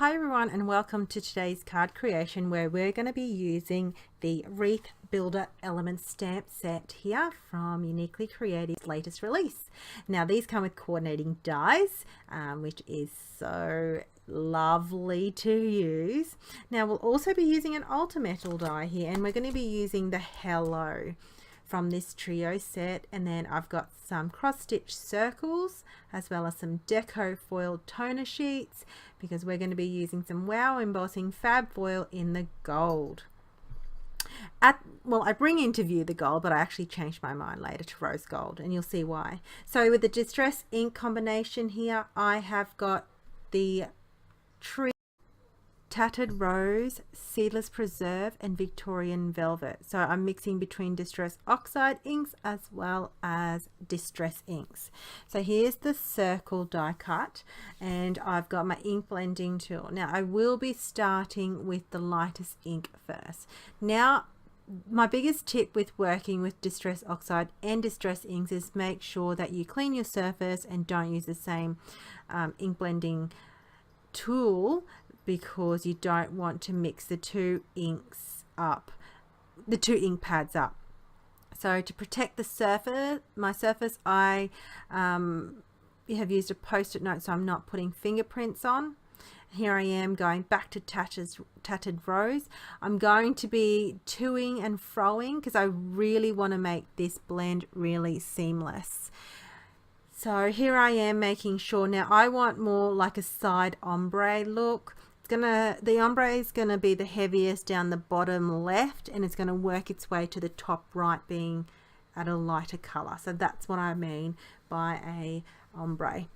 Hi everyone, and welcome to today's card creation where we're going to be using the Wreath Builder Element stamp set here from Uniquely Creative's latest release. Now these come with coordinating dies, which is so lovely to use. Now we'll also be using an Ultimetal die here, and we're going to be using the Hello from this trio set, and then I've got some cross stitch circles as well as some deco foil toner sheets because we're going to be using some wow embossing fab foil in the gold. Well, I bring into view the gold, but I actually changed my mind later to rose gold, and you'll see why. So with the Distress ink combination here, I have got the Tattered Rose, Seedless Preserve, and Victorian Velvet. So I'm mixing between Distress Oxide inks as well as Distress inks. So here's the circle die cut, and I've got my ink blending tool. Now I will be starting with the lightest ink first. Now my biggest tip with working with Distress Oxide and Distress inks is make sure that you clean your surface and don't use the same ink blending tool, because you don't want to mix the two inks up, the two ink pads up. So to protect the surface, my surface, I have used a post-it note so I'm not putting fingerprints on. Here I am going back to Tattered Rose. I'm going to be toing and froing because I really want to make this blend really seamless. So here I am making sure. Now I want more like a side ombre look. The ombre is going to be the heaviest down the bottom left, and it's going to work its way to the top right, being at a lighter color. So that's what I mean by a ombre.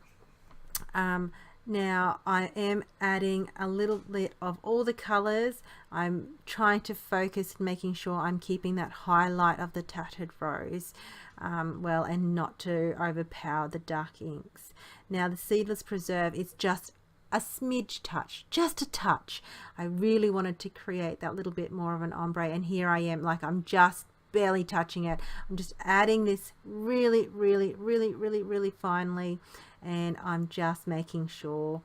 Now I am adding a little bit of all the colors. I'm trying to focus, making sure I'm keeping that highlight of the Tattered Rose well, and not to overpower the dark inks. Now the Seedless Preserve is just a smidge touch, just a touch. I really wanted to create that little bit more of an ombre, and here I am, like I'm just barely touching it. I'm just adding this really finely, and I'm just making sure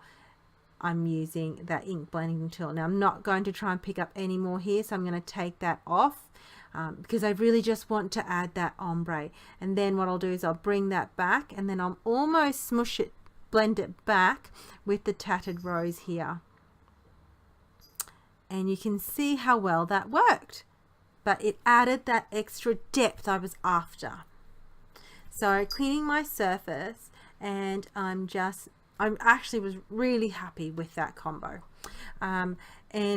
I'm using that ink blending tool. Now I'm not going to try and pick up any more here, so I'm going to take that off because I really just want to add that ombre. And then what I'll do is I'll bring that back, and then I'll almost smush it, blend it back with the Tattered Rose here, and you can see how well that worked, but it added that extra depth I was after. So cleaning my surface, and I actually was really happy with that combo. And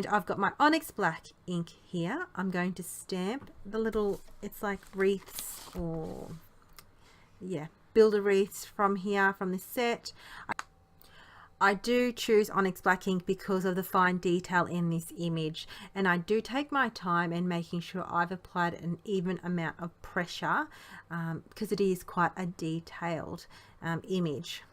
I've got my Onyx Black ink here. I'm going to stamp the little, it's like wreaths, or yeah, builder wreaths from here, from this set. I do choose Onyx Black ink because of the fine detail in this image, and I do take my time in making sure I've applied an even amount of pressure because it is quite a detailed image.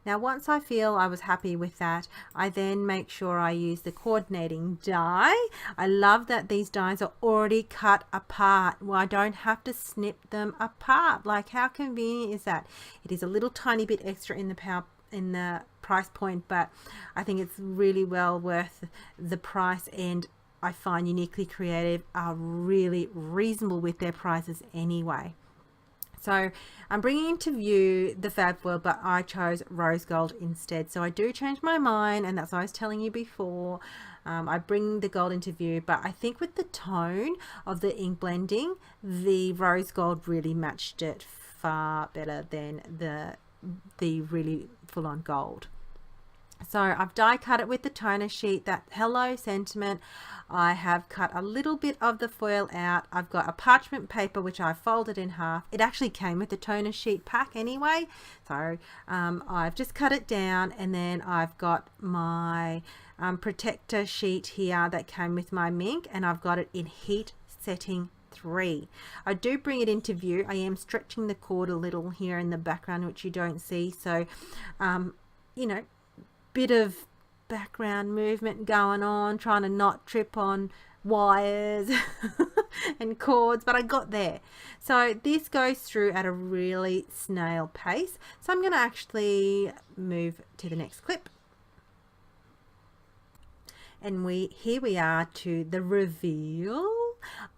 Now once I feel I was happy with that, I then make sure I use the coordinating die. I love that these dies are already cut apart. Well, I don't have to snip them apart. Like, how convenient is that? It is a little tiny bit extra in the price point, but I think it's really well worth the price, and I find Uniquely Creative are really reasonable with their prices anyway. So I'm bringing into view the fab foil, but I chose rose gold instead. So I do change my mind, and that's what I was telling you before. I bring the gold into view, but I think with the tone of the ink blending, the rose gold really matched it far better than the really full-on gold. So I've die cut it with the toner sheet, that Hello sentiment. I have cut a little bit of the foil out. I've got a parchment paper which I folded in half. It actually came with the toner sheet pack anyway, so I've just cut it down, and then I've got my protector sheet here that came with my mink, and I've got it in heat setting 3. I do bring it into view. I am stretching the cord a little here in the background, which you don't see, so you know, bit of background movement going on, trying to not trip on wires and cords, but I got there. So this goes through at a really snail pace. So I'm going to actually move to the next clip. And here we are to the reveal.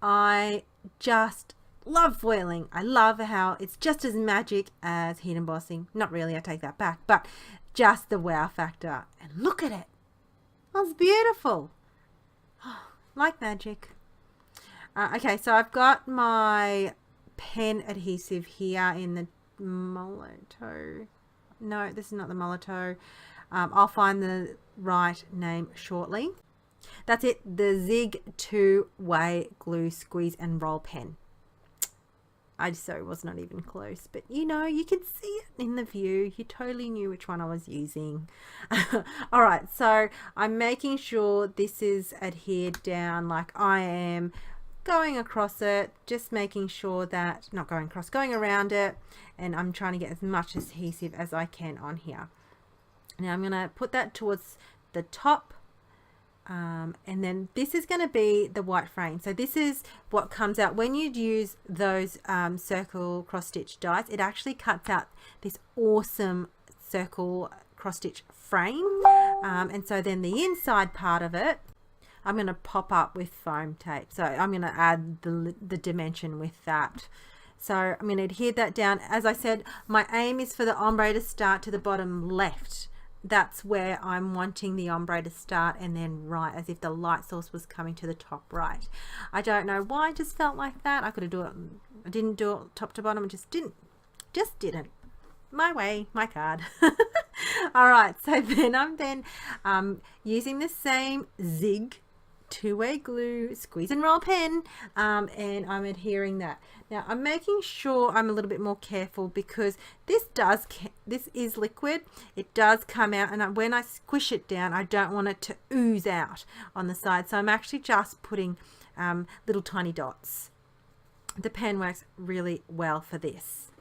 I just love foiling. I love how it's just as magic as heat embossing. Not really, I take that back, but just the wow factor. And look at it. That's beautiful. Like magic. Okay, so I've got my pen adhesive here in the Molotow. No, this is not the Molotow. I'll find the right name shortly. That's it, the Zig 2-way glue squeeze and roll pen. I so was not even close, but you know, you can see it in the view. You totally knew which one I was using. All right, so I'm making sure this is adhered down like I am going across it, just making sure that, not going across, going around it, and I'm trying to get as much adhesive as I can on here. Now I'm going to put that towards the top. And then this is going to be the white frame. So this is what comes out when you use those circle cross stitch dies. It actually cuts out this awesome circle cross stitch frame, and so then the inside part of it I'm going to pop up with foam tape. So I'm going to add the dimension with that. So I'm going to adhere that down. As I said, my aim is for the ombre to start to the bottom left. That's where I'm wanting the ombre to start, and then right, as if the light source was coming to the top right. I don't know why, I just felt like that. I could have done it. I didn't do it top to bottom. I just didn't. My way, my card. All right, so then I'm using the same Zig 2-way glue squeeze and roll pen, and I'm adhering that. Now I'm making sure I'm a little bit more careful because this is liquid. It does come out, and when I squish it down, I don't want it to ooze out on the side. So I'm actually just putting little tiny dots. The pen works really well for this.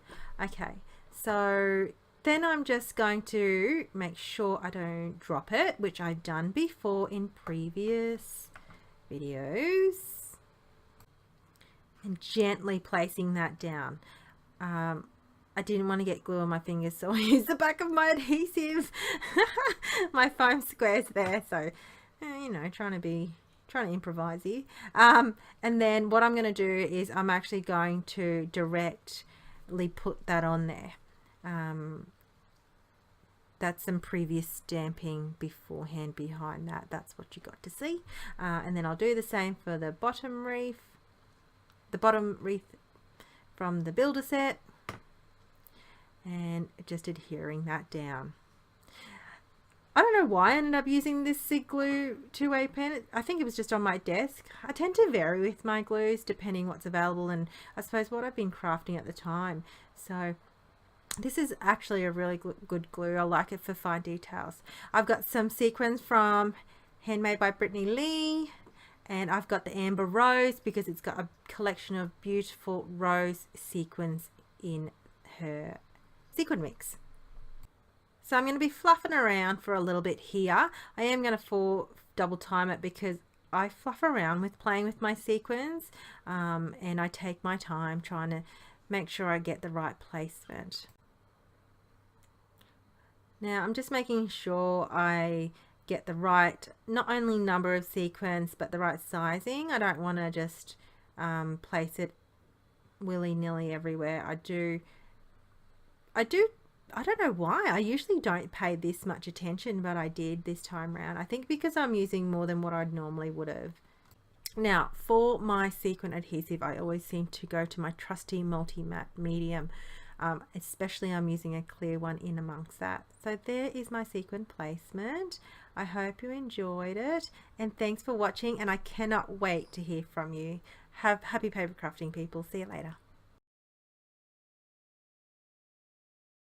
Okay, so then I'm just going to make sure I don't drop it, which I've done before in previous videos, and gently placing that down. I didn't want to get glue on my fingers, so I used the back of my adhesive. My foam squares there, so you know, trying to improvise here. And then what I'm going to do is I'm actually going to directly put that on there. That's some previous stamping beforehand behind that. That's what you got to see. And then I'll do the same for the bottom wreath from the builder set, and just adhering that down. I don't know why I ended up using this Zig glue 2-way pen. I think it was just on my desk. I tend to vary with my glues depending what's available and I suppose what I've been crafting at the time. So this is actually a really good glue. I like it for fine details. I've got some sequins from Handmade by Brittany Lee, and I've got the Amber Rose because it's got a collection of beautiful rose sequins in her sequin mix. So I'm going to be fluffing around for a little bit here. I am going to double time it because I fluff around with playing with my sequins, and I take my time trying to make sure I get the right placement. Now I'm just making sure I get the right, not only number of sequins, but the right sizing. I don't want to just place it willy-nilly everywhere. I don't know why. I usually don't pay this much attention, but I did this time around. I think because I'm using more than what I normally would have. Now, for my sequin adhesive, I always seem to go to my trusty multi-matte medium. Especially I'm using a clear one in amongst that. So there is my sequin placement. I hope you enjoyed it, and thanks for watching, and I cannot wait to hear from you. Have happy paper crafting, people. See you later.